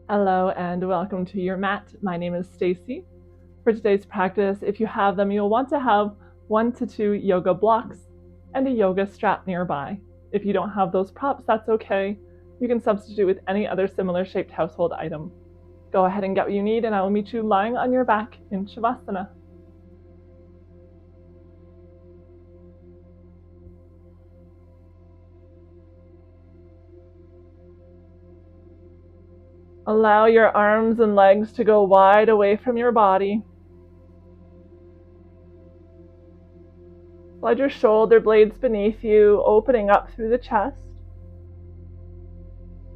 Hello and welcome to your mat. My name is Stacey. For today's practice, if you have them, you'll want to have 1 to 2 yoga blocks and a yoga strap nearby. If you don't have those props, that's okay. You can substitute with any other similar shaped household item. Go ahead and get what you need, and I will meet you lying on your back in Shavasana. Allow your arms and legs to go wide away from your body. Slide your shoulder blades beneath you, opening up through the chest.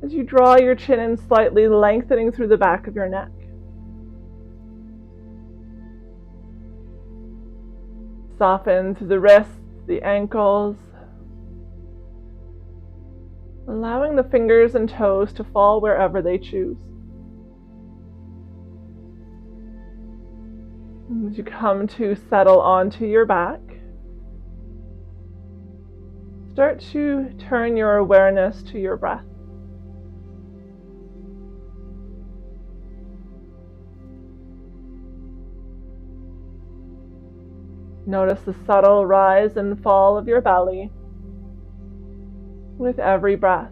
As you draw your chin in slightly, lengthening through the back of your neck. Soften through the wrists, the ankles, allowing the fingers and toes to fall wherever they choose. As you come to settle onto your back, start to turn your awareness to your breath. Notice the subtle rise and fall of your belly with every breath.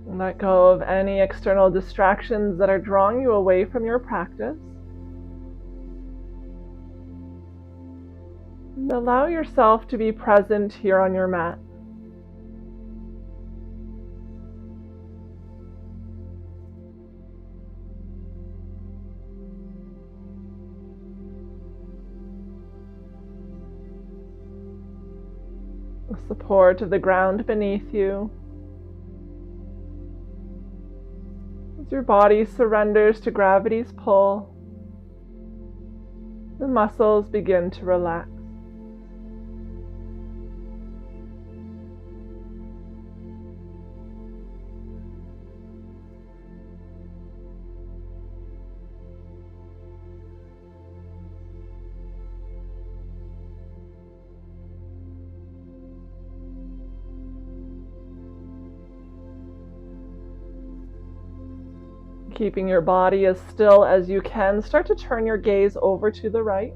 Let go of any external distractions that are drawing you away from your practice. And allow yourself to be present here on your mat. The support of the ground beneath you. As your body surrenders to gravity's pull, the muscles begin to relax. Keeping your body as still as you can, start to turn your gaze over to the right,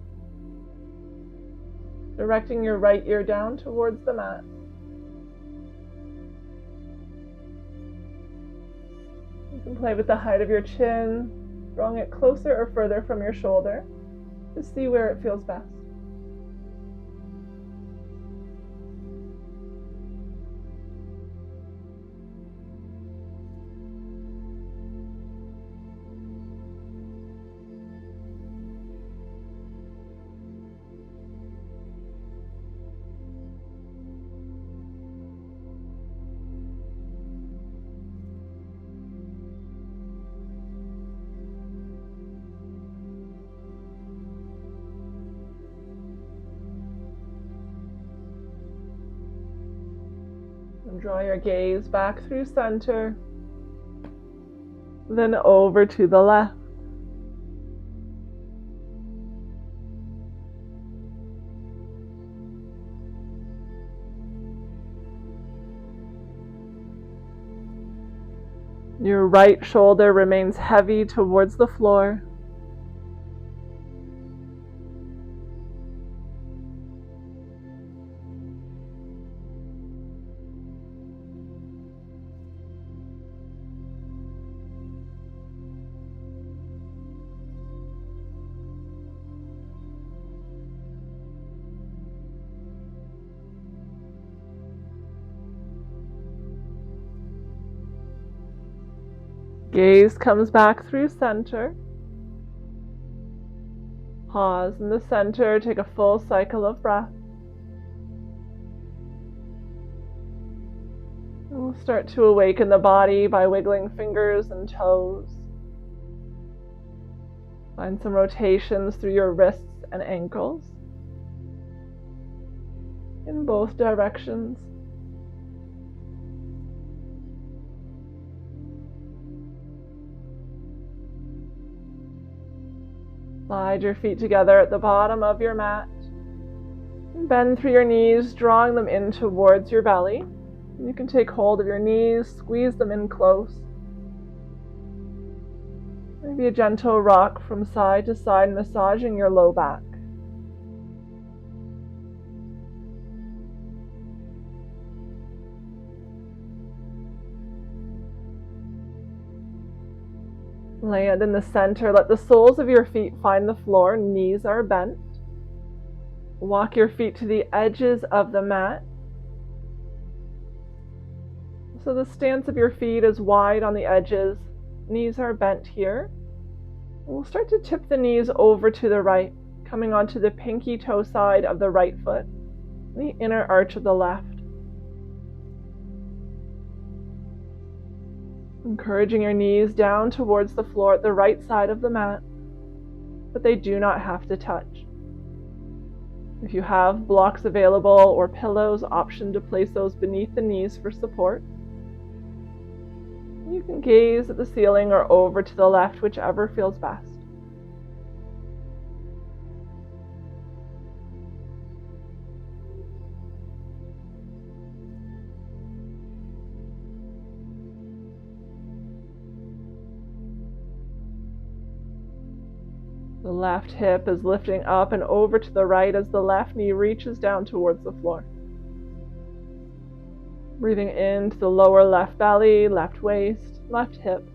directing your right ear down towards the mat. You can play with the height of your chin, drawing it closer or further from your shoulder to see where it feels best. And draw your gaze back through center, then over to the left. Your right shoulder remains heavy towards the floor. Gaze comes back through center. Pause in the center, take a full cycle of breath. And we'll start to awaken the body by wiggling fingers and toes. Find some rotations through your wrists and ankles in both directions. Slide your feet together at the bottom of your mat. And bend through your knees, drawing them in towards your belly. You can take hold of your knees, squeeze them in close. Maybe a gentle rock from side to side, massaging your low back. Land in the center. Let the soles of your feet find the floor. Knees are bent. Walk your feet to the edges of the mat. So the stance of your feet is wide on the edges. Knees are bent here. We'll start to tip the knees over to the right, coming onto the pinky toe side of the right foot, the inner arch of the left. Encouraging your knees down towards the floor at the right side of the mat, but they do not have to touch. If you have blocks available or pillows, option to place those beneath the knees for support. You can gaze at the ceiling or over to the left, whichever feels best. The left hip is lifting up and over to the right as the left knee reaches down towards the floor. Breathing into the lower left belly, left waist, left hip.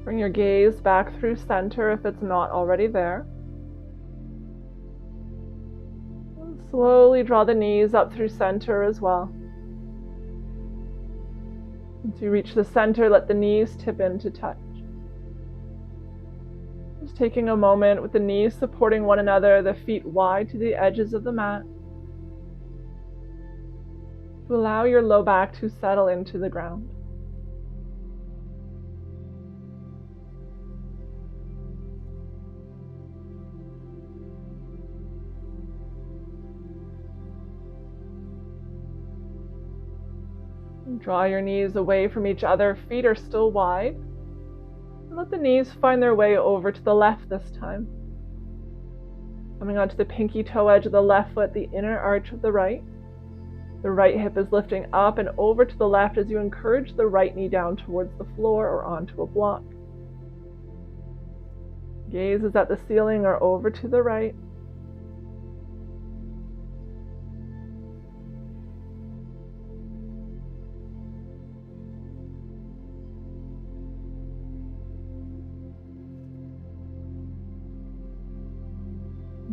Bring your gaze back through center if it's not already there. And slowly draw the knees up through center as well. Once you reach the center, let the knees tip in to touch. Just taking a moment with the knees supporting one another, the feet wide to the edges of the mat. To allow your low back to settle into the ground. Draw your knees away from each other, feet are still wide. And let the knees find their way over to the left this time. Coming onto the pinky toe edge of the left foot, the inner arch of the right. The right hip is lifting up and over to the left as you encourage the right knee down towards the floor or onto a block. Gaze is at the ceiling or over to the right.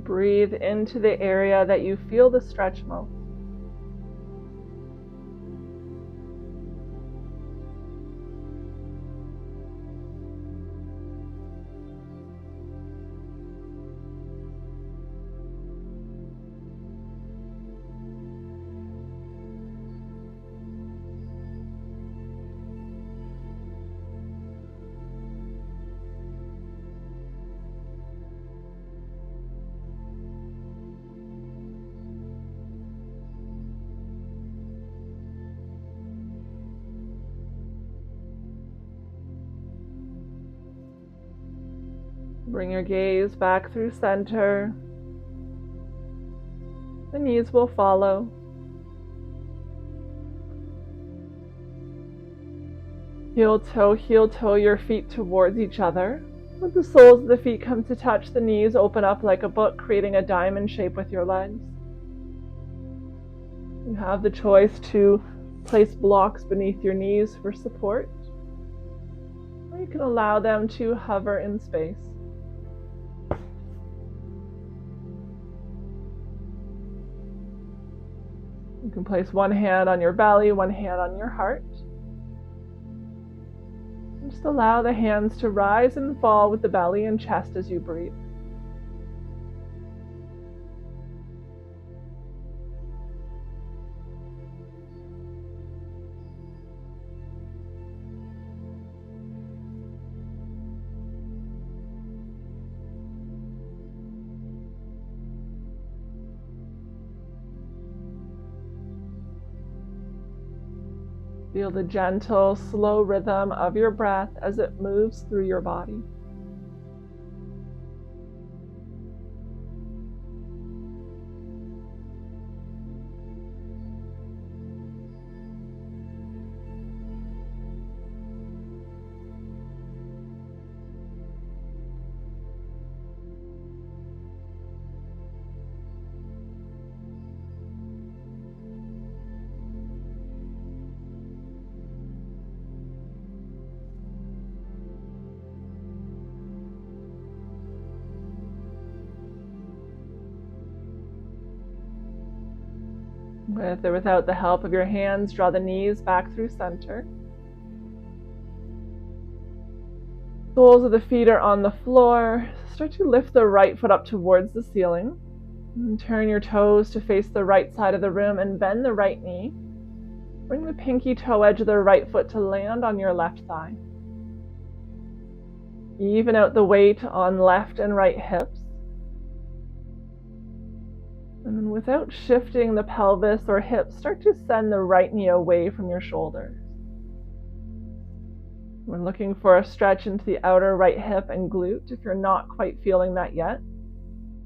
Breathe into the area that you feel the stretch most. Bring your gaze back through center. The knees will follow. Heel toe your feet towards each other. Let the soles of the feet come to touch the knees, open up like a book, creating a diamond shape with your legs. You have the choice to place blocks beneath your knees for support, or you can allow them to hover in space. You can place one hand on your belly, one hand on your heart. Just allow the hands to rise and fall with the belly and chest as you breathe. Feel the gentle, slow rhythm of your breath as it moves through your body. With or without the help of your hands, draw the knees back through center. Soles of the feet are on the floor. Start to lift the right foot up towards the ceiling. And turn your toes to face the right side of the room and bend the right knee. Bring the pinky toe edge of the right foot to land on your left thigh. Even out the weight on left and right hips. And then without shifting the pelvis or hips, start to send the right knee away from your shoulders. We're looking for a stretch into the outer right hip and glute. If you're not quite feeling that yet,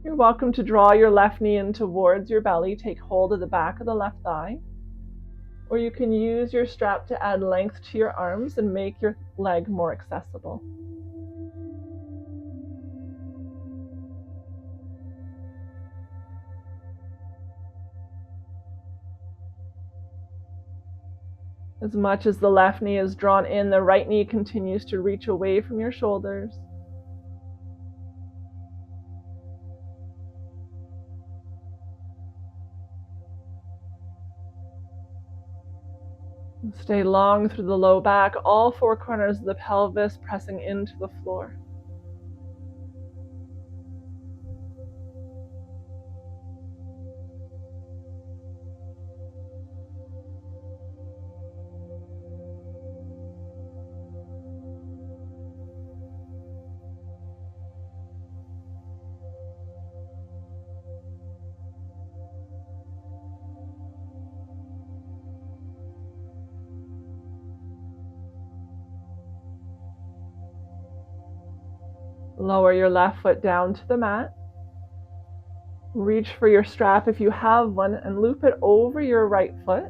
you're welcome to draw your left knee in towards your belly, take hold of the back of the left thigh, or you can use your strap to add length to your arms and make your leg more accessible. As much as the left knee is drawn in, the right knee continues to reach away from your shoulders. Stay long through the low back, all four corners of the pelvis pressing into the floor. Lower your left foot down to the mat. Reach for your strap if you have one and loop it over your right foot.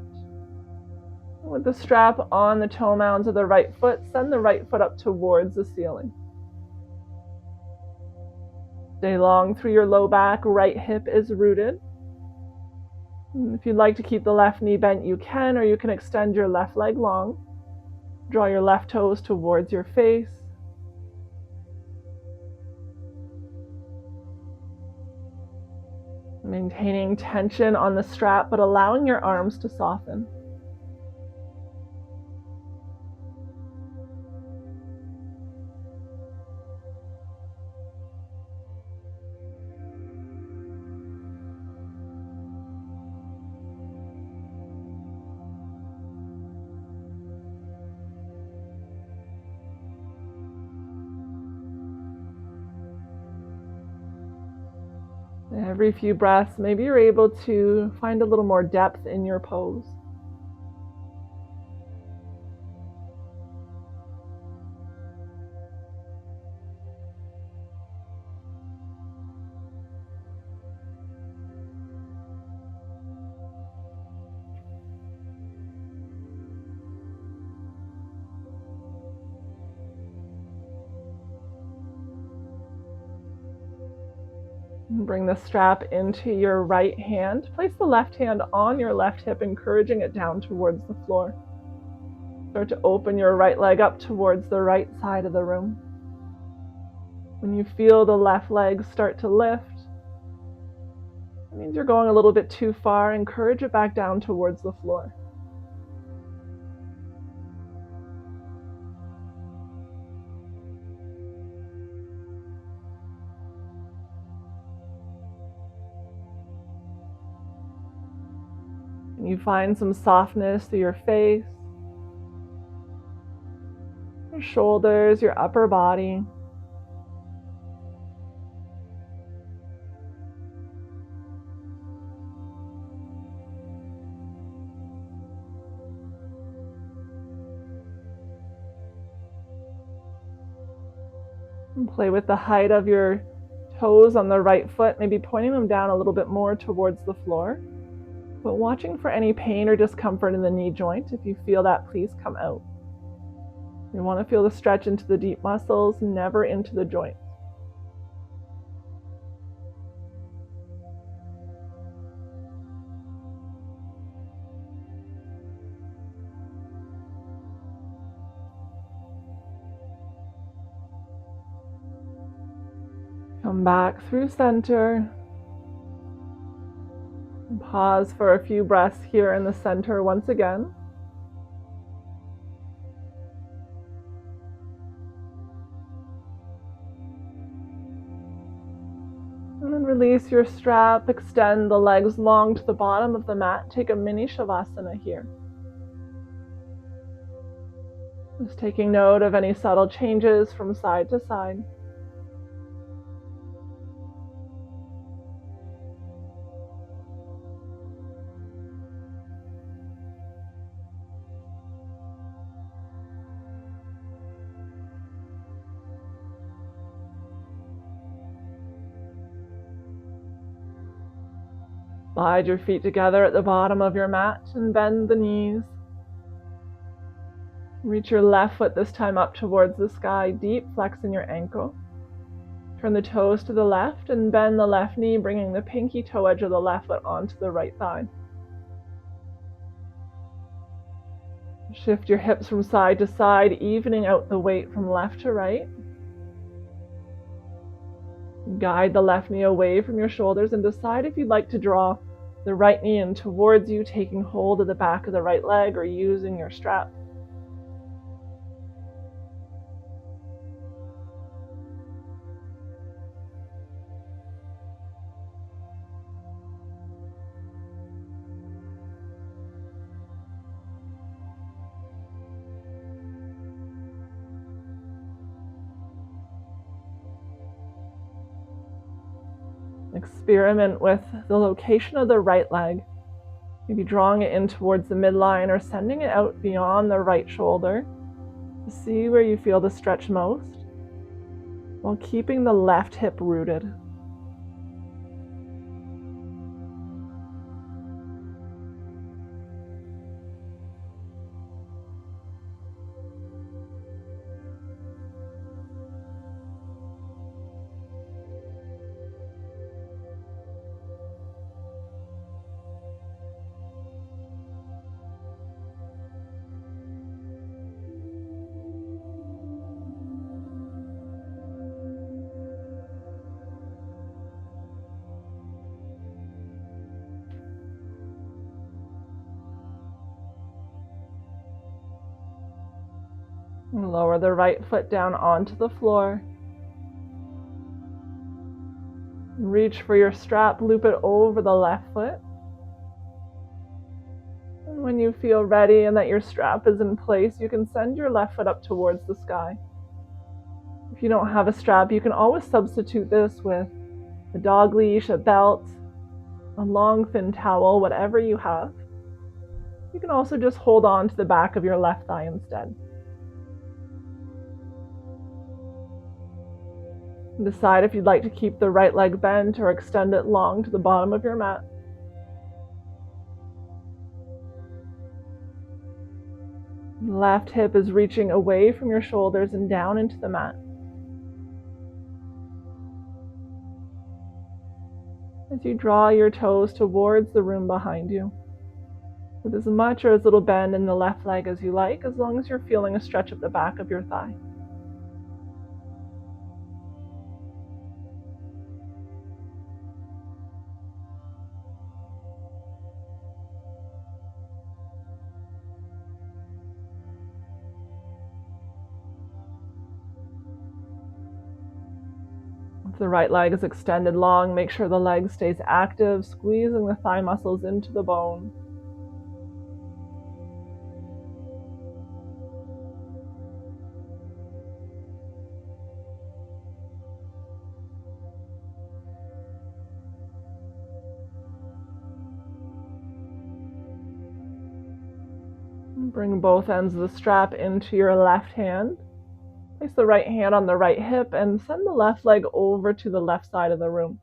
With the strap on the toe mounds of the right foot, send the right foot up towards the ceiling. Stay long through your low back, right hip is rooted. If you'd like to keep the left knee bent, you can, or you can extend your left leg long. Draw your left toes towards your face. Maintaining tension on the strap, but allowing your arms to soften. Every few breaths, maybe you're able to find a little more depth in your pose. Bring the strap into your right hand. Place the left hand on your left hip, encouraging it down towards the floor. Start to open your right leg up towards the right side of the room. When you feel the left leg start to lift, it means you're going a little bit too far. Encourage it back down towards the floor. You find some softness through your face, your shoulders, your upper body. And play with the height of your toes on the right foot, maybe pointing them down a little bit more towards the floor. But watching for any pain or discomfort in the knee joint. If you feel that, please come out. You want to feel the stretch into the deep muscles, never into the joint. Come back through center. And pause for a few breaths here in the center once again. And then release your strap, extend the legs long to the bottom of the mat. Take a mini shavasana here. Just taking note of any subtle changes from side to side. Slide your feet together at the bottom of your mat and bend the knees. Reach your left foot this time up towards the sky, deep flex in your ankle. Turn the toes to the left and bend the left knee, bringing the pinky toe edge of the left foot onto the right thigh. Shift your hips from side to side, evening out the weight from left to right. Guide the left knee away from your shoulders and decide if you'd like to draw the right knee in towards you, taking hold of the back of the right leg or using your strap. Experiment with the location of the right leg, maybe drawing it in towards the midline or sending it out beyond the right shoulder to see where you feel the stretch most, while keeping the left hip rooted. And lower the right foot down onto the floor. Reach for your strap, loop it over the left foot. And when you feel ready and that your strap is in place, you can send your left foot up towards the sky. If you don't have a strap, you can always substitute this with a dog leash, a belt, a long thin towel, whatever you have. You can also just hold on to the back of your left thigh instead. Decide if you'd like to keep the right leg bent or extend it long to the bottom of your mat. Left hip is reaching away from your shoulders and down into the mat. As you draw your toes towards the room behind you, with as much or as little bend in the left leg as you like, as long as you're feeling a stretch at the back of your thigh. If the right leg is extended long, make sure the leg stays active, squeezing the thigh muscles into the bone. Bring both ends of the strap into your left hand. Place the right hand on the right hip and send the left leg over to the left side of the room.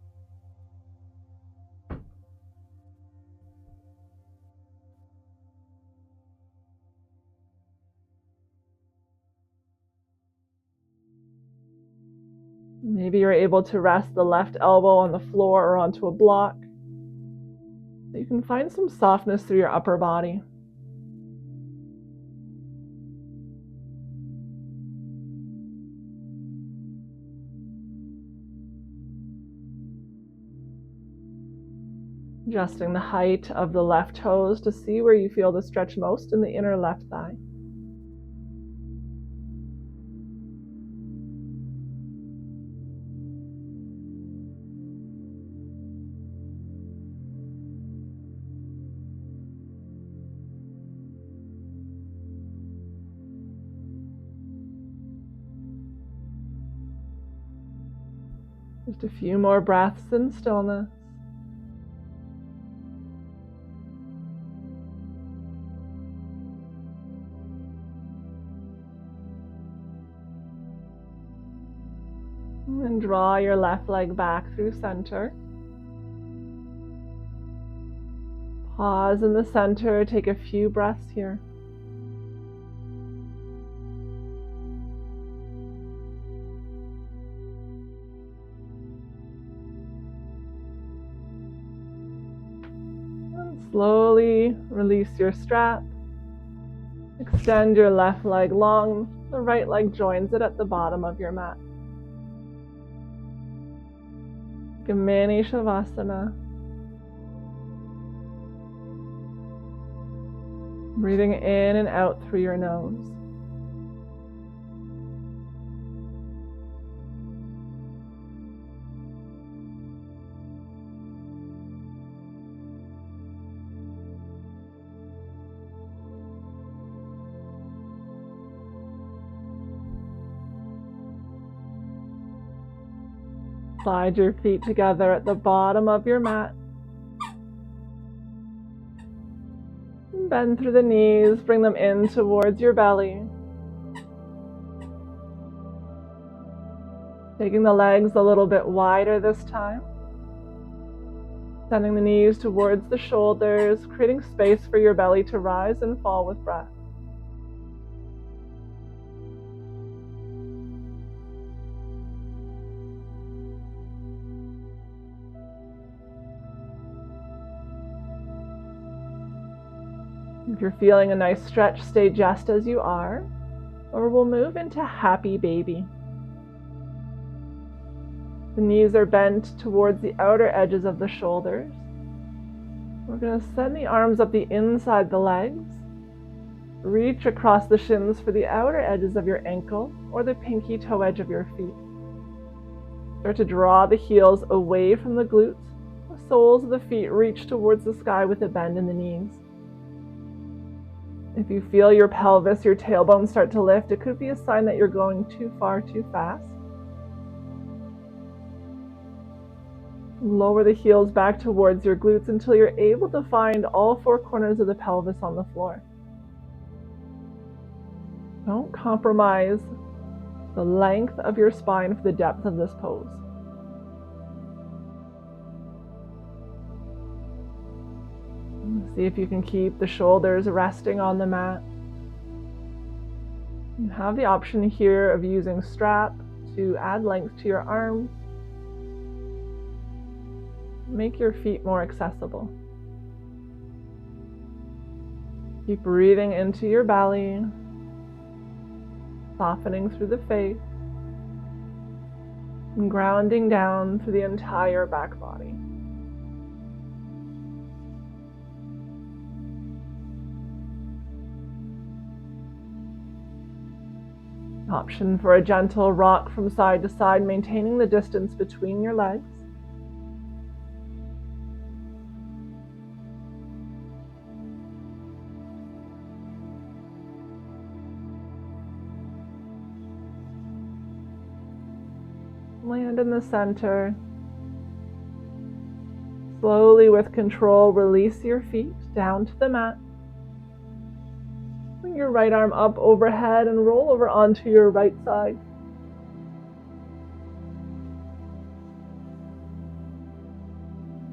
Maybe you're able to rest the left elbow on the floor or onto a block, so you can find some softness through your upper body. Adjusting the height of the left toes to see where you feel the stretch most in the inner left thigh. Just a few more breaths in stillness. And draw your left leg back through center. Pause in the center, take a few breaths here. And slowly release your strap. Extend your left leg long, the right leg joins it at the bottom of your mat. Mini Shavasana. Breathing in and out through your nose. Slide your feet together at the bottom of your mat. Bend through the knees, bring them in towards your belly. Taking the legs a little bit wider this time. Sending the knees towards the shoulders, creating space for your belly to rise and fall with breath. If you're feeling a nice stretch, stay just as you are, or we'll move into happy baby. The knees are bent towards the outer edges of the shoulders. We're going to send the arms up the inside the legs. Reach across the shins for the outer edges of your ankle or the pinky toe edge of your feet. Start to draw the heels away from the glutes. The soles of the feet reach towards the sky with a bend in the knees. If you feel your pelvis, your tailbone start to lift, it could be a sign that you're going too far too fast. Lower the heels back towards your glutes until you're able to find all four corners of the pelvis on the floor. Don't compromise the length of your spine for the depth of this pose. See if you can keep the shoulders resting on the mat. You have the option here of using strap to add length to your arms. Make your feet more accessible. Keep breathing into your belly, softening through the face, and grounding down through the entire back body. Option for a gentle rock from side to side, maintaining the distance between your legs. Land in the center. Slowly, with control, release your feet down to the mat. Bring your right arm up overhead and roll over onto your right side.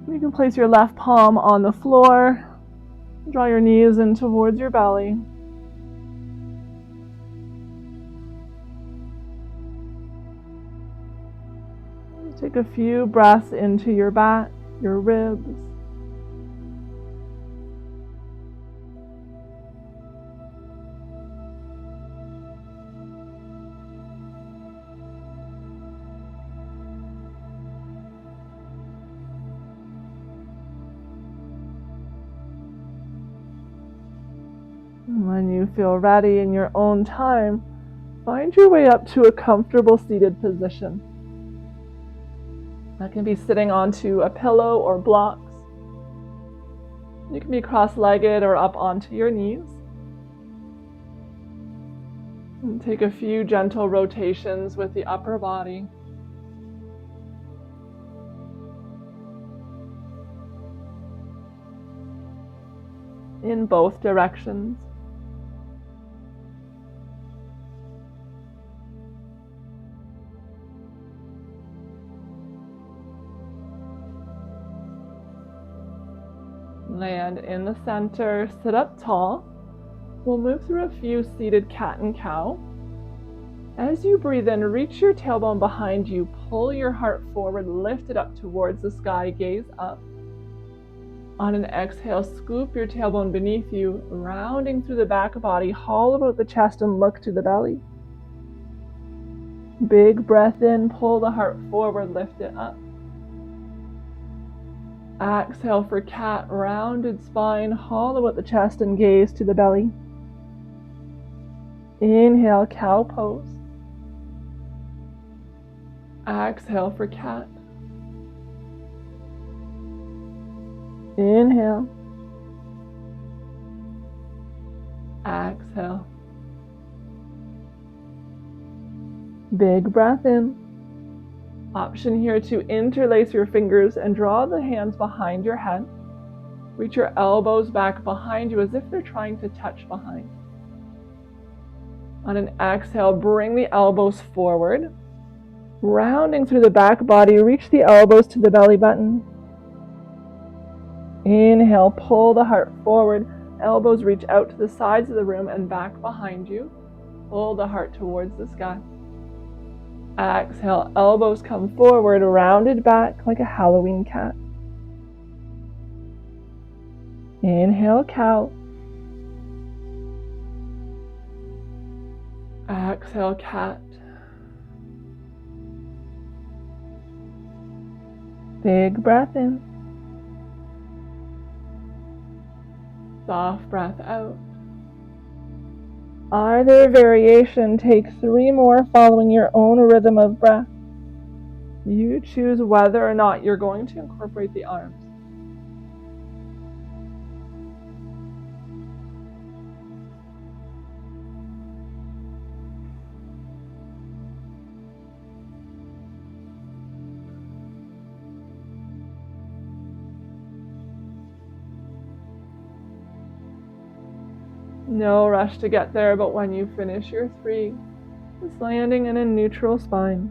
You can place your left palm on the floor. Draw your knees in towards your belly. Take a few breaths into your back, your ribs. And when you feel ready in your own time, find your way up to a comfortable seated position. That can be sitting onto a pillow or blocks. You can be cross-legged or up onto your knees. And take a few gentle rotations with the upper body. In both directions. Land in the center, sit up tall. We'll move through a few seated cat and cow. As you breathe in, reach your tailbone behind you, pull your heart forward, lift it up towards the sky, gaze up. On an exhale, scoop your tailbone beneath you, rounding through the back body, hollow out the chest and look to the belly. Big breath in, pull the heart forward, lift it up. Exhale for cat, rounded spine, hollow out the chest and gaze to the belly. Inhale, cow pose. Exhale for cat. Inhale. Exhale. Big breath in. Option here to interlace your fingers and draw the hands behind your head. Reach your elbows back behind you as if they're trying to touch behind. On an exhale, bring the elbows forward. Rounding through the back body, reach the elbows to the belly button. Inhale, pull the heart forward. Elbows reach out to the sides of the room and back behind you. Pull the heart towards the sky. Exhale, elbows come forward, rounded back like a Halloween cat. Inhale, cow. Exhale, cat. Big breath in. Soft breath out. Either variation, take 3 more following your own rhythm of breath. You choose whether or not you're going to incorporate the arms. No rush to get there, but when you finish your 3, just landing in a neutral spine.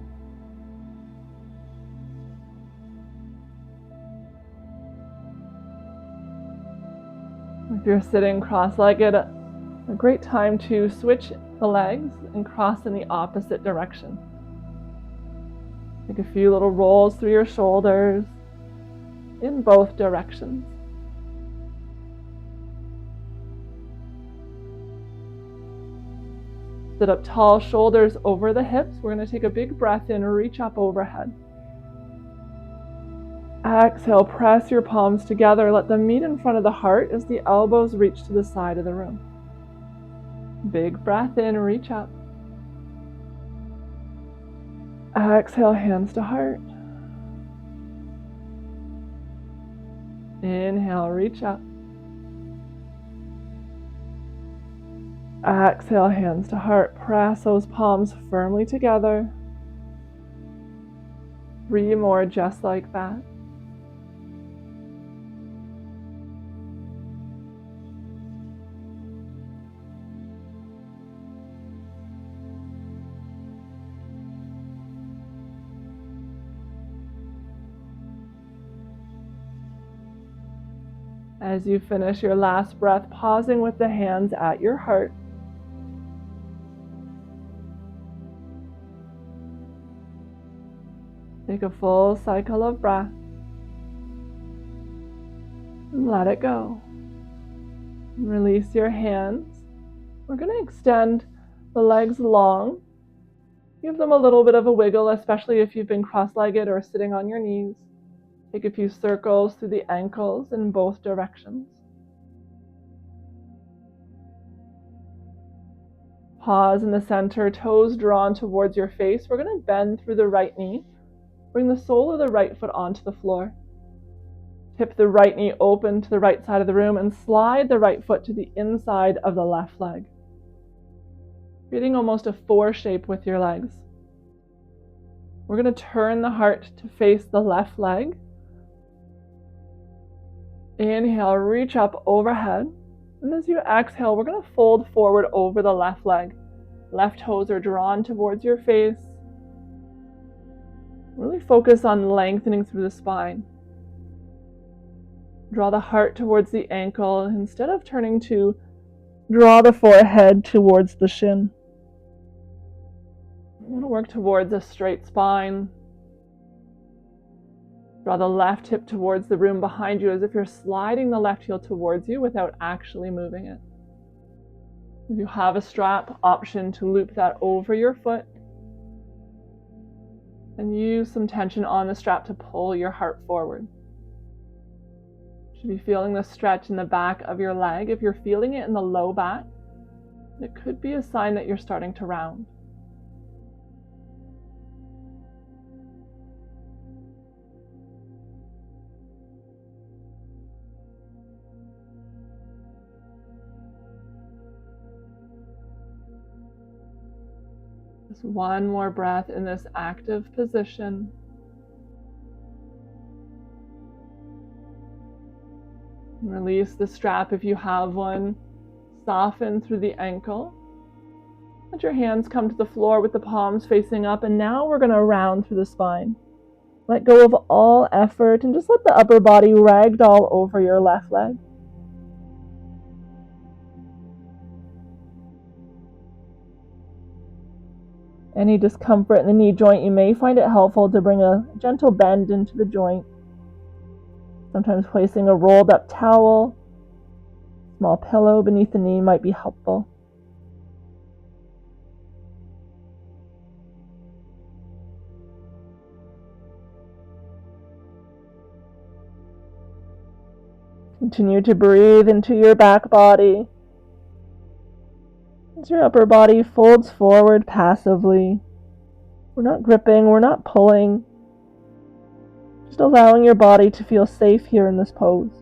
If you're sitting cross-legged, a great time to switch the legs and cross in the opposite direction. Take a few little rolls through your shoulders in both directions. Sit up tall, shoulders over the hips. We're going to take a big breath in, reach up overhead. Exhale, press your palms together. Let them meet in front of the heart as the elbows reach to the side of the room. Big breath in, reach up. Exhale, hands to heart. Inhale, reach up. Exhale, hands to heart. Press those palms firmly together. 3 more just like that. As you finish your last breath, pausing with the hands at your heart. Take a full cycle of breath and let it go. Release your hands. We're going to extend the legs long. Give them a little bit of a wiggle, especially if you've been cross-legged or sitting on your knees. Take a few circles through the ankles in both directions. Pause in the center, toes drawn towards your face. We're going to bend through the right knee. Bring the sole of the right foot onto the floor. Tip the right knee open to the right side of the room and slide the right foot to the inside of the left leg. Creating almost a 4 shape with your legs. We're going to turn the heart to face the left leg. Inhale, reach up overhead. And as you exhale, we're going to fold forward over the left leg. Left toes are drawn towards your face. Really focus on lengthening through the spine. Draw the heart towards the ankle. Instead of turning to draw the forehead towards the shin. You want to work towards a straight spine. Draw the left hip towards the room behind you as if you're sliding the left heel towards you without actually moving it. If you have a strap, option to loop that over your foot and use some tension on the strap to pull your heart forward. You should be feeling the stretch in the back of your leg. If you're feeling it in the low back, it could be a sign that you're starting to round. Just one more breath in this active position. Release the strap if you have one. Soften through the ankle. Let your hands come to the floor with the palms facing up, and now we're going to round through the spine. Let go of all effort and just let the upper body ragdoll over your left leg. Any discomfort in the knee joint, you may find it helpful to bring a gentle bend into the joint. Sometimes placing a rolled up towel, small pillow beneath the knee might be helpful. Continue to breathe into your back body. As your upper body folds forward passively. We're not gripping, we're not pulling. Just allowing your body to feel safe here in this pose.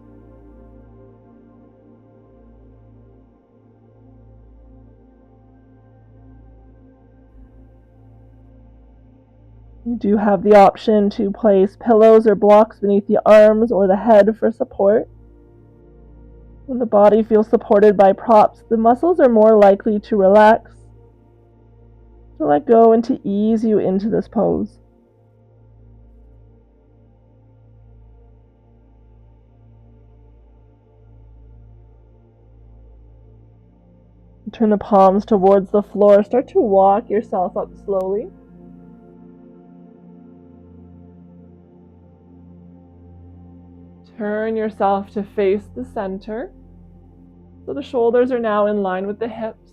You do have the option to place pillows or blocks beneath the arms or the head for support. When the body feels supported by props, the muscles are more likely to relax, to let go, and to ease you into this pose. Turn the palms towards the floor. Start to walk yourself up slowly. Turn yourself to face the center. So the shoulders are now in line with the hips.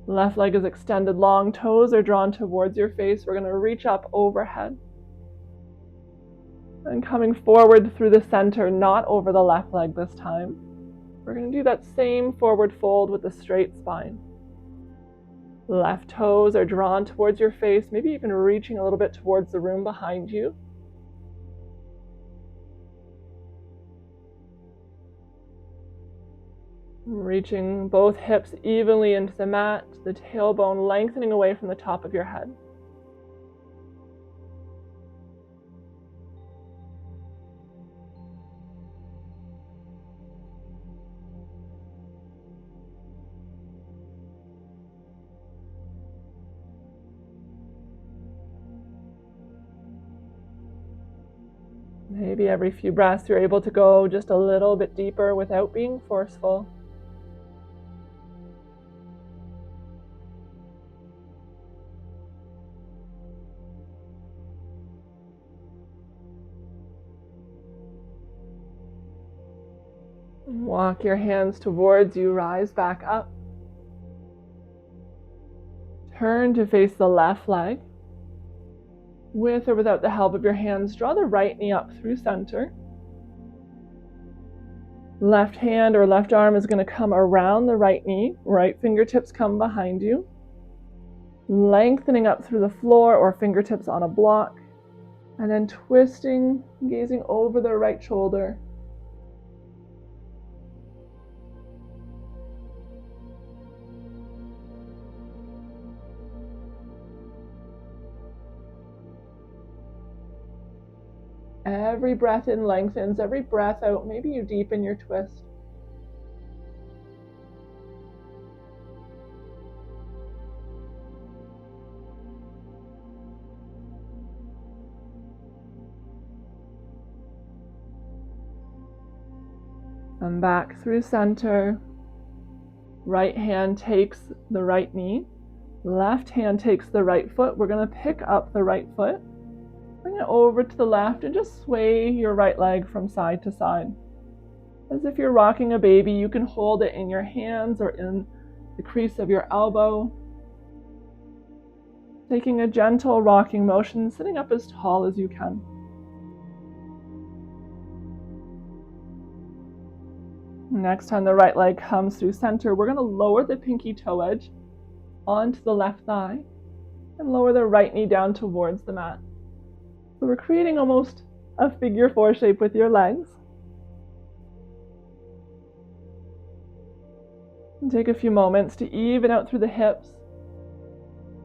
Left leg is extended long, toes are drawn towards your face. We're going to reach up overhead. And coming forward through the center, not over the left leg this time. We're going to do that same forward fold with a straight spine. Left toes are drawn towards your face, maybe even reaching a little bit towards the room behind you. Reaching both hips evenly into the mat, the tailbone lengthening away from the top of your head. Maybe every few breaths you're able to go just a little bit deeper without being forceful. Walk your hands towards you, rise back up. Turn to face the left leg. With or without the help of your hands, draw the right knee up through center. Left hand or left arm is going to come around the right knee. Right fingertips come behind you. Lengthening up through the floor or fingertips on a block. And then twisting, gazing over the right shoulder. Every breath in lengthens, every breath out, maybe you deepen your twist. And back through center. Right hand takes the right knee. Left hand takes the right foot. We're going to pick up the right foot. Bring it over to the left and just sway your right leg from side to side. As if you're rocking a baby, you can hold it in your hands or in the crease of your elbow. Taking a gentle rocking motion, sitting up as tall as you can. Next time the right leg comes through center, we're going to lower the pinky toe edge onto the left thigh and lower the right knee down towards the mat. So we're creating almost a figure 4 shape with your legs. And take a few moments to even out through the hips.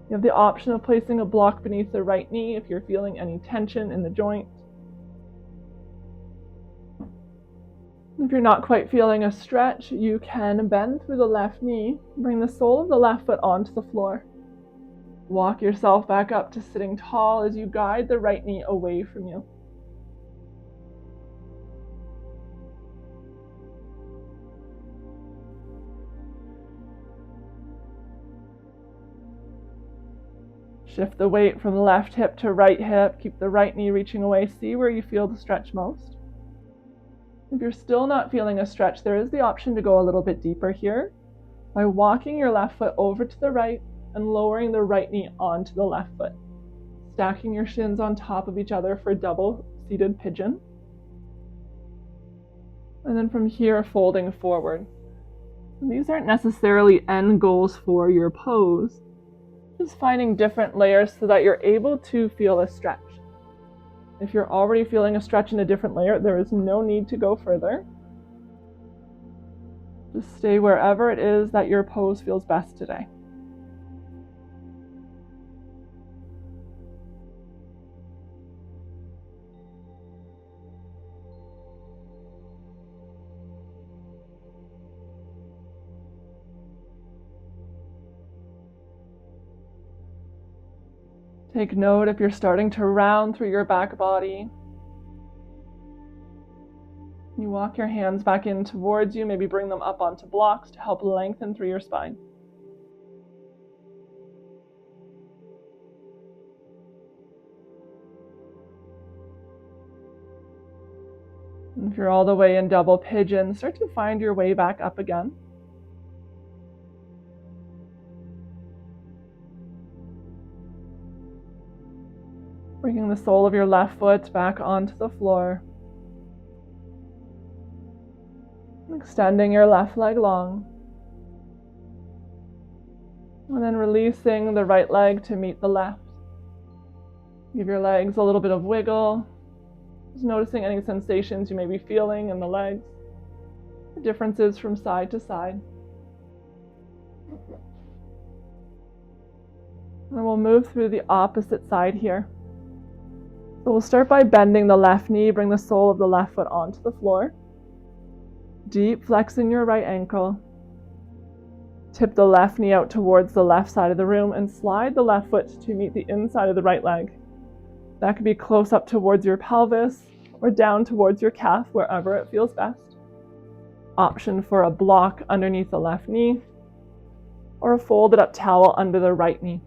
You have the option of placing a block beneath the right knee if you're feeling any tension in the joint. If you're not quite feeling a stretch, you can bend through the left knee, bring the sole of the left foot onto the floor. Walk yourself back up to sitting tall as you guide the right knee away from you. Shift the weight from the left hip to right hip. Keep the right knee reaching away. See where you feel the stretch most. If you're still not feeling a stretch, there is the option to go a little bit deeper here by walking your left foot over to the right and lowering the right knee onto the left foot, stacking your shins on top of each other for a double seated pigeon. And then from here, folding forward. And these aren't necessarily end goals for your pose, just finding different layers so that you're able to feel a stretch. If you're already feeling a stretch in a different layer, there is no need to go further. Just stay wherever it is that your pose feels best today. Take note if you're starting to round through your back body. You walk your hands back in towards you, maybe bring them up onto blocks to help lengthen through your spine. And if you're all the way in double pigeon, start to find your way back up again. Bringing the sole of your left foot back onto the floor. Extending your left leg long. And then releasing the right leg to meet the left. Give your legs a little bit of wiggle. Just noticing any sensations you may be feeling in the legs. The differences from side to side. And we'll move through the opposite side here. So we'll start by bending the left knee, bring the sole of the left foot onto the floor. Deep flex in your right ankle. Tip the left knee out towards the left side of the room and slide the left foot to meet the inside of the right leg. That could be close up towards your pelvis or down towards your calf, wherever it feels best. Option for a block underneath the left knee, or a folded up towel under the right knee.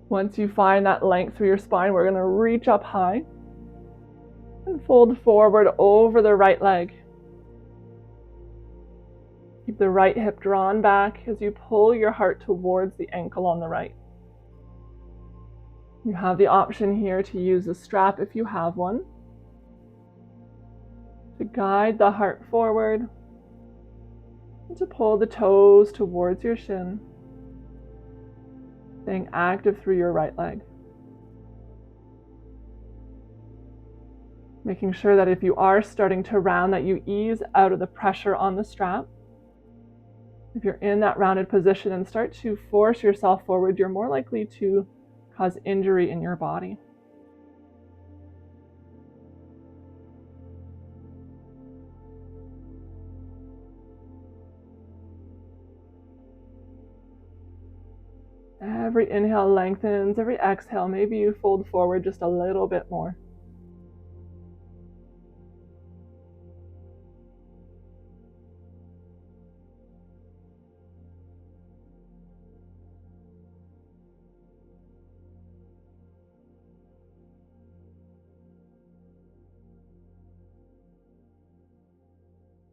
Once you find that length through your spine, we're going to reach up high and fold forward over the right leg. Keep the right hip drawn back as you pull your heart towards the ankle on the right. You have the option here to use a strap if you have one, to guide the heart forward, and to pull the toes towards your shin, staying active through your right leg. Making sure that if you are starting to round, that you ease out of the pressure on the strap. If you're in that rounded position and start to force yourself forward, you're more likely to cause injury in your body. Every inhale lengthens, every exhale, maybe you fold forward just a little bit more.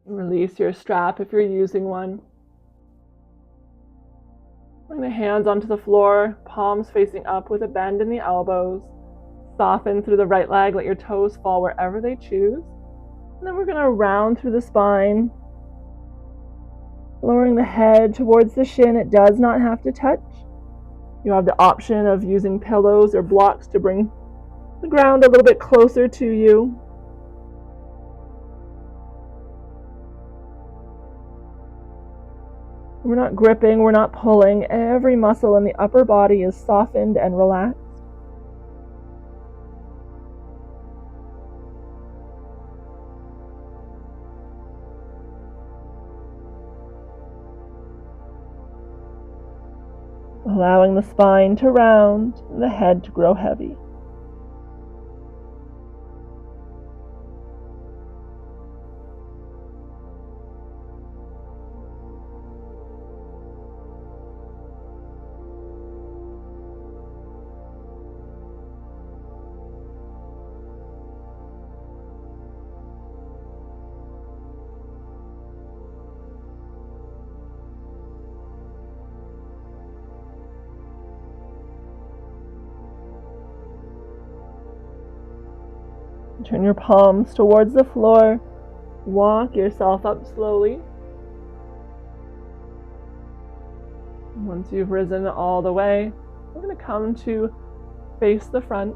Release your strap if you're using one. Bring the hands onto the floor, palms facing up with a bend in the elbows. Soften through the right leg, let your toes fall wherever they choose. And then we're going to round through the spine, lowering the head towards the shin. It does not have to touch. You have the option of using pillows or blocks to bring the ground a little bit closer to you. We're not gripping, we're not pulling. Every muscle in the upper body is softened and relaxed. Allowing the spine to round and the head to grow heavy. Turn your palms towards the floor. Walk yourself up slowly. Once you've risen all the way, we're going to come to face the front,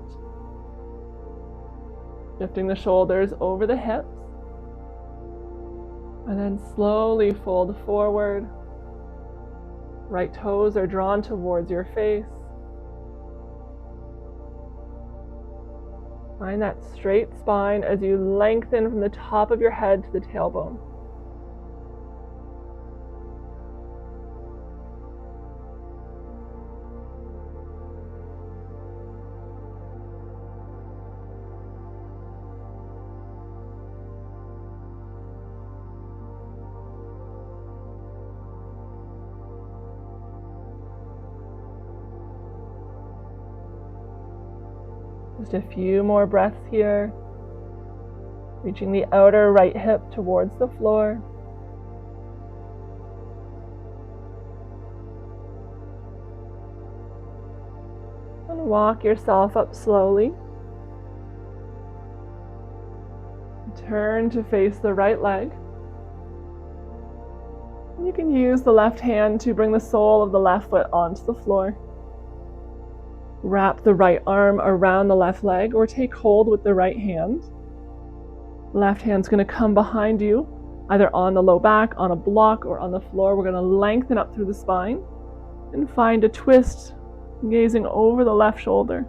shifting the shoulders over the hips, and then slowly fold forward. Right toes are drawn towards your face. Find that straight spine as you lengthen from the top of your head to the tailbone. Just a few more breaths here, reaching the outer right hip towards the floor. And walk yourself up slowly. Turn to face the right leg. You can use the left hand to bring the sole of the left foot onto the floor. Wrap the right arm around the left leg or take hold with the right hand. Left hand's going to come behind you, either on the low back, on a block, or on the floor. We're going to lengthen up through the spine and find a twist, gazing over the left shoulder.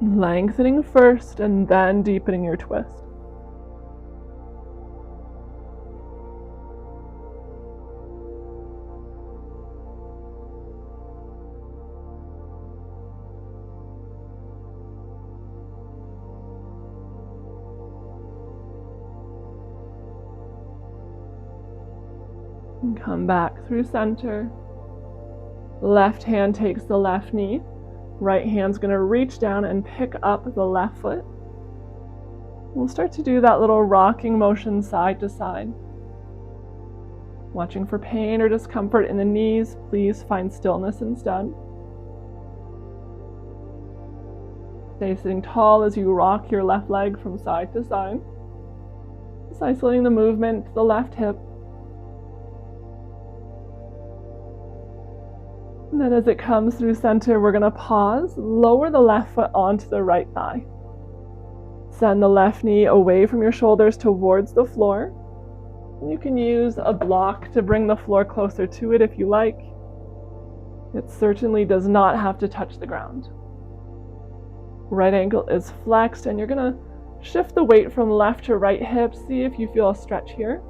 Lengthening first and then deepening your twist. And come back through center. Left hand takes the left knee. Right hand's going to reach down and pick up the left foot. We'll start to do that little rocking motion side to side. Watching for pain or discomfort in the knees, please find stillness instead. Stay sitting tall as you rock your left leg from side to side. Just isolating the movement to the left hip. And then as it comes through center, we're going to pause, lower the left foot onto the right thigh. Send the left knee away from your shoulders towards the floor. You can use a block to bring the floor closer to it if you like. It certainly does not have to touch the ground. Right ankle is flexed, and you're going to shift the weight from left to right hip. See if you feel a stretch here.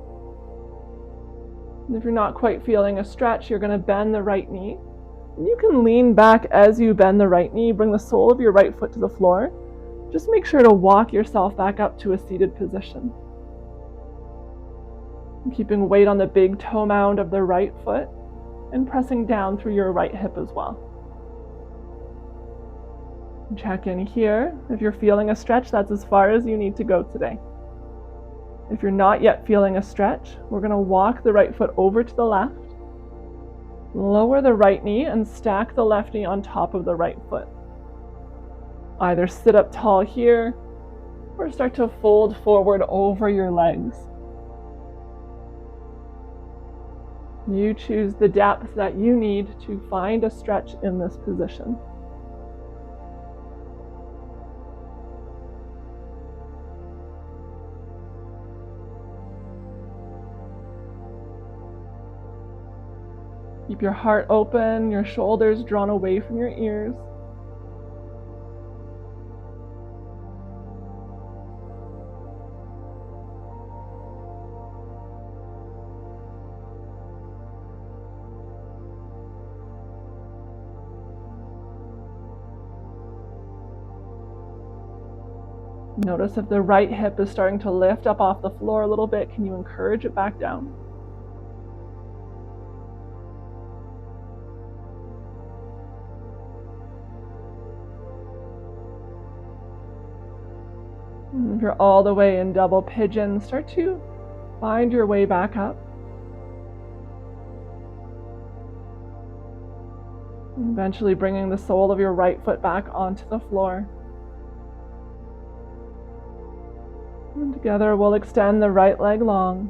And if you're not quite feeling a stretch, you're going to bend the right knee. And you can lean back as you bend the right knee. Bring the sole of your right foot to the floor. Just make sure to walk yourself back up to a seated position. Keeping weight on the big toe mound of the right foot and pressing down through your right hip as well. Check in here. If you're feeling a stretch, that's as far as you need to go today. If you're not yet feeling a stretch, we're going to walk the right foot over to the left, lower the right knee, and stack the left knee on top of the right foot. Either sit up tall here or start to fold forward over your legs. You choose the depth that you need to find a stretch in this position. Keep your heart open, your shoulders drawn away from your ears. Notice if the right hip is starting to lift up off the floor a little bit. Can you encourage it back down? And if you're all the way in double pigeon, start to find your way back up. And eventually bringing the sole of your right foot back onto the floor. And together we'll extend the right leg long.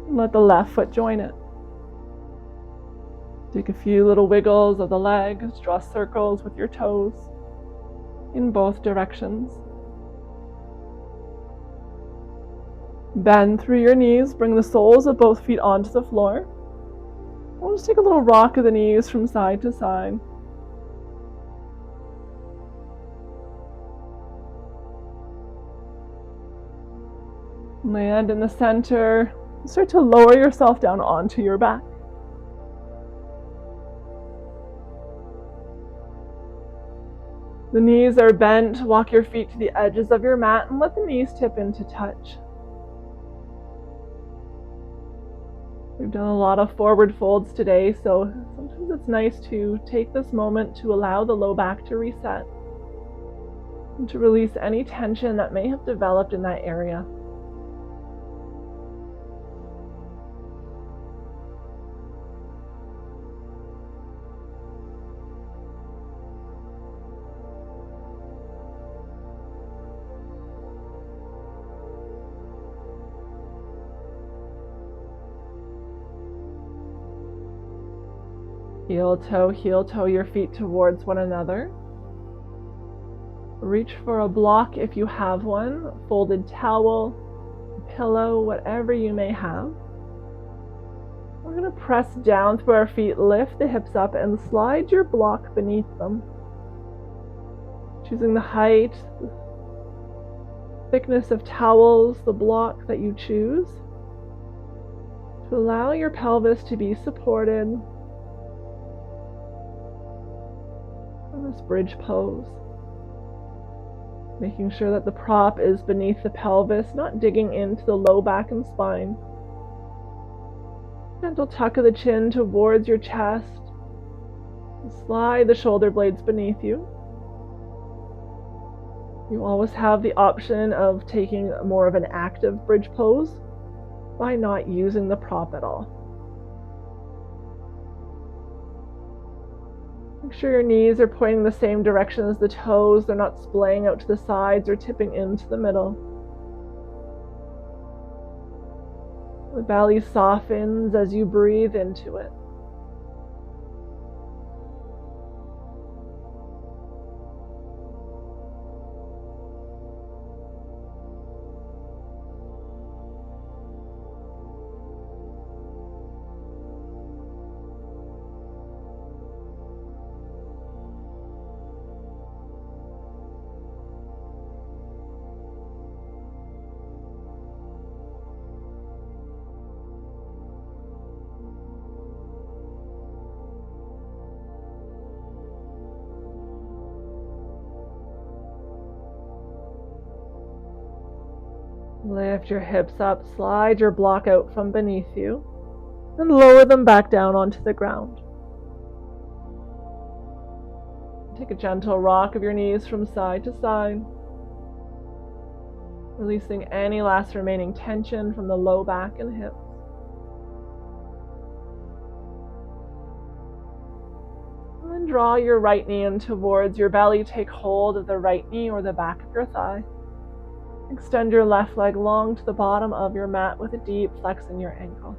And let the left foot join it. Take a few little wiggles of the legs, draw circles with your toes in both directions. Bend through your knees, bring the soles of both feet onto the floor. We'll just take a little rock of the knees from side to side. Land in the center. Start to lower yourself down onto your back. The knees are bent. Walk your feet to the edges of your mat and let the knees tip into touch. We've done a lot of forward folds today, so sometimes it's nice to take this moment to allow the low back to reset and to release any tension that may have developed in that area. Heel toe your feet towards one another. Reach for a block if you have one, a folded towel, a pillow, whatever you may have. We're going to press down through our feet, lift the hips up, and slide your block beneath them. Choosing the height, the thickness of towels, the block that you choose, to allow your pelvis to be supported. This bridge pose. Making sure that the prop is beneath the pelvis, not digging into the low back and spine. Gentle tuck of the chin towards your chest. Slide the shoulder blades beneath you. You always have the option of taking more of an active bridge pose by not using the prop at all. Make sure your knees are pointing the same direction as the toes. They're not splaying out to the sides or tipping into the middle. The belly softens as you breathe into it. Lift your hips up, slide your block out from beneath you, and lower them back down onto the ground. Take a gentle rock of your knees from side to side, releasing any last remaining tension from the low back and hips. And then draw your right knee in towards your belly. Take hold of the right knee or the back of your thigh. Extend your left leg long to the bottom of your mat with a deep flex in your ankle.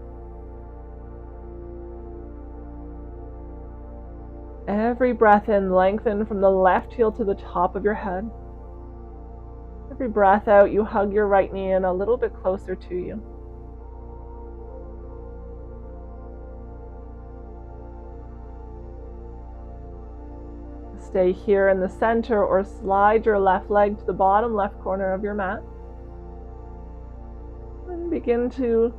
Every breath in, lengthen from the left heel to the top of your head. Every breath out, you hug your right knee in a little bit closer to you. Stay here in the center or slide your left leg to the bottom left corner of your mat. And begin to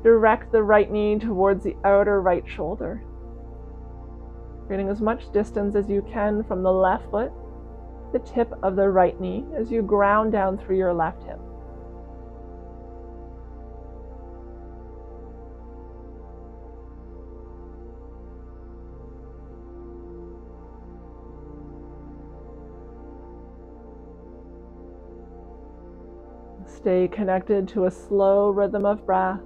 direct the right knee towards the outer right shoulder, creating as much distance as you can from the left foot to the tip of the right knee as you ground down through your left hip. Stay connected to a slow rhythm of breath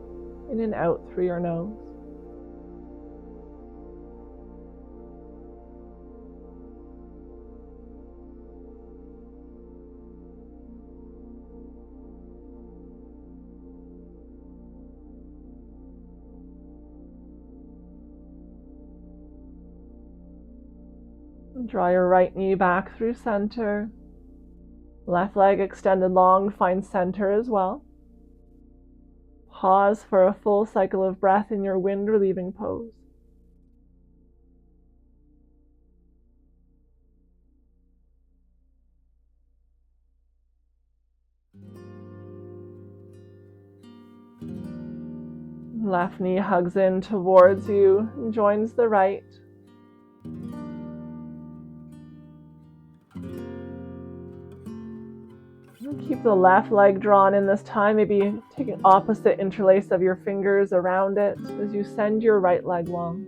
in and out through your nose. Draw your right knee back through center. Left leg extended long, find center as well. Pause for a full cycle of breath in your wind relieving pose. Left knee hugs in towards you and joins the right. Keep the left leg drawn in this time. Maybe take an opposite interlace of your fingers around it as you send your right leg long.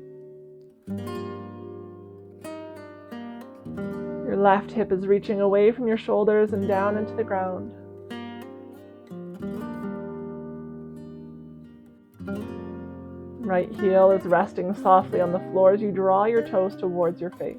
Your left hip is reaching away from your shoulders and down into the ground. Right heel is resting softly on the floor as you draw your toes towards your face.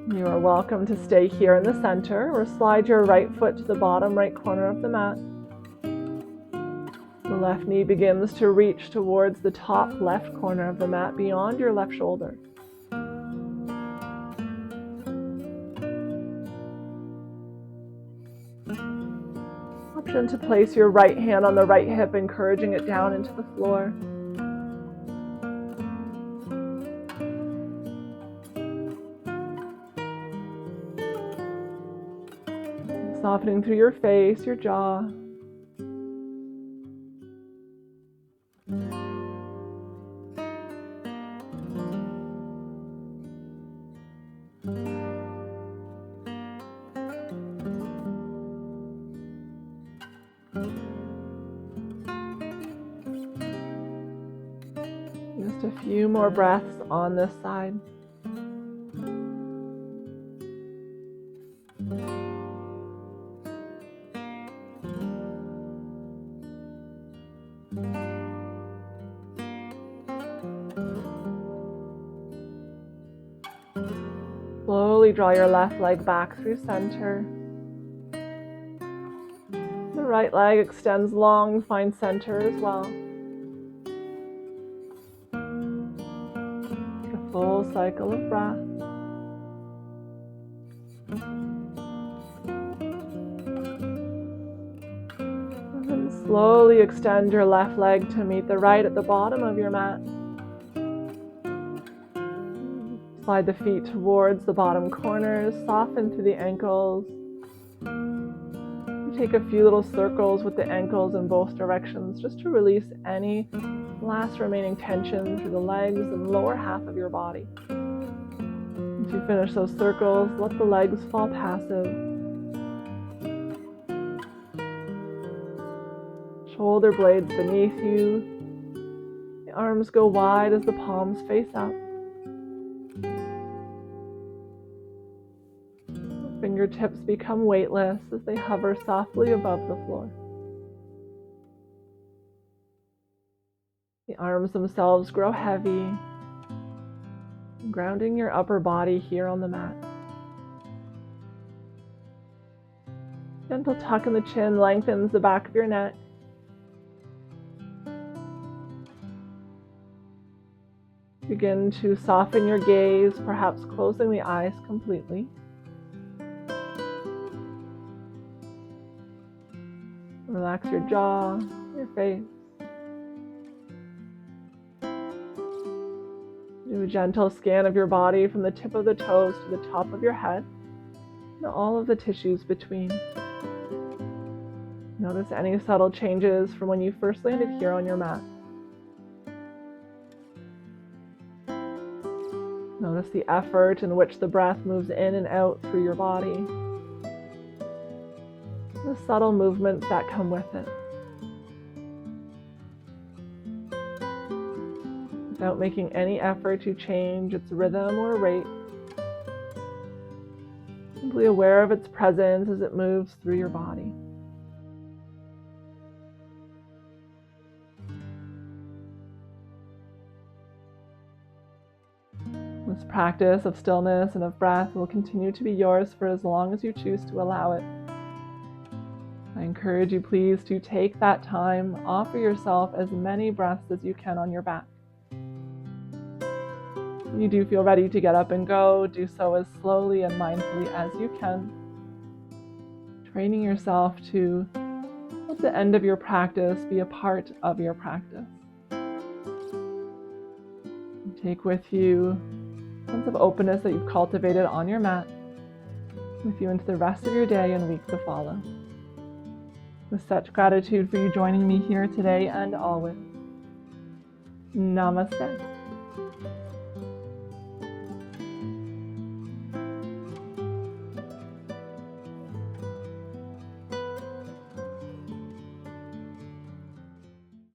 You are welcome to stay here in the center or slide your right foot to the bottom right corner of the mat. The left knee begins to reach towards the top left corner of the mat beyond your left shoulder. Option to place your right hand on the right hip, encouraging it down into the floor. Softening through your face, your jaw. Just a few more breaths on this side. Slowly draw your left leg back through center. The right leg extends long, find center as well. A full cycle of breath. And then slowly extend your left leg to meet the right at the bottom of your mat. Slide the feet towards the bottom corners, soften through the ankles. Take a few little circles with the ankles in both directions just to release any last remaining tension through the legs and lower half of your body. Once you finish those circles, let the legs fall passive. Shoulder blades beneath you. The arms go wide as the palms face up. Fingertips become weightless as they hover softly above the floor. The arms themselves grow heavy, grounding your upper body here on the mat. Gentle tuck in the chin lengthens the back of your neck. Begin to soften your gaze, perhaps closing the eyes completely. Relax your jaw, your face. Do a gentle scan of your body from the tip of the toes to the top of your head and all of the tissues between. Notice any subtle changes from when you first landed here on your mat. Notice the effort in which the breath moves in and out through your body. The subtle movements that come with it. Without making any effort to change its rhythm or rate. Simply aware of its presence as it moves through your body. This practice of stillness and of breath will continue to be yours for as long as you choose to allow it. I encourage you, please, to take that time, offer yourself as many breaths as you can on your back. When you do feel ready to get up and go, do so as slowly and mindfully as you can, training yourself to let the end of your practice be a part of your practice. Take with you a sense of openness that you've cultivated on your mat with you into the rest of your day and week to follow. With such gratitude for you joining me here today and always. Namaste.